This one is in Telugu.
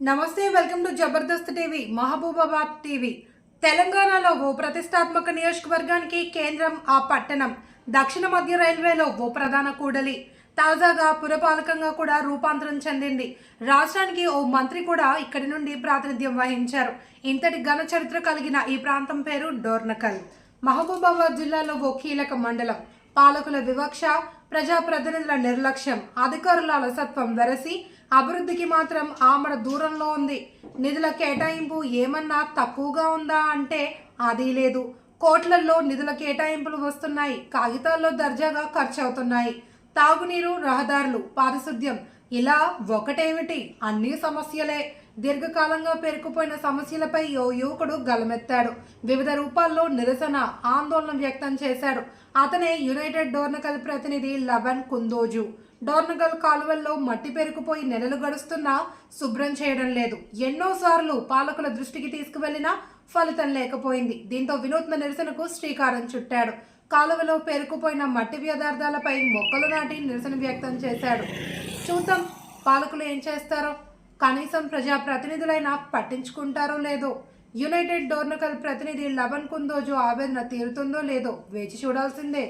నమస్తే, welcome to Jabardasth TV Mahabubabad TV. తెలంగాణలో ఓ ప్రతిష్టాత్మక నియోజకవర్గానికి కేంద్రం ఆ పట్టణం. దక్షిణ మధ్య రైల్వేలో ఓ ప్రధాన కూడలి తాజాగా పురపాలకంగా కూడా రూపాంతరం చెందింది. రాష్ట్రానికి ఓ మంత్రి కూడా ఇక్కడి నుండి ప్రాతినిధ్యం వహించారు. ఇంతటి ఘన చరిత్ర కలిగిన ఈ ప్రాంతం పేరు డోర్నకల్. మహబూబాబాద్ జిల్లాలో ఓ కీలక మండలం. పాలకుల వివక్ష, ప్రజాప్రతినిధుల నిర్లక్ష్యం, అధికారుల అలసత్వం వెరసి అభివృద్ధికి మాత్రం ఆమడ దూరంలో ఉంది. నిధుల కేటాయింపు ఏమన్నా తక్కువగా ఉందా అంటే అది లేదు. కోట్లల్లో నిధుల కేటాయింపులు వస్తున్నాయి, కాగితాల్లో దర్జాగా ఖర్చు అవుతున్నాయి. తాగునీరు, రహదారులు, పారిశుద్ధ్యం ఇలా ఒకటేమిటి, అన్ని సమస్యలే. దీర్ఘకాలంగా పేరుకుపోయిన సమస్యలపై ఓ యువకుడు గలమెత్తాడు. వివిధ రూపాల్లో నిరసన, ఆందోళన వ్యక్తం చేశాడు. అతనే యునైటెడ్ డోర్నకల్ ప్రతినిధి లవన్ కుందోజు. డోర్నకల్ కాలువల్లో మట్టి పేరుకుపోయి నెలలు గడుస్తున్నా శుభ్రం చేయడం లేదు. ఎన్నోసార్లు పాలకుల దృష్టికి తీసుకువెళ్లినా ఫలితం లేకపోయింది. దీంతో వినూత్న నిరసనకు శ్రీకారం చుట్టాడు. కాలువలో పేరుకుపోయిన మట్టి వ్యర్థాలపై మొక్కలు నాటి నిరసన వ్యక్తం చేశాడు. చూద్దాం పాలకులు ఏం చేస్తారో. కనీసం ప్రజాప్రతినిధులైనా పట్టించుకుంటారో లేదో. యునైటెడ్ డోర్నకల్ ప్రతినిధి లవన్ కుందోజు ఆవేదన తీరుతుందో లేదో వేచి చూడాల్సిందే.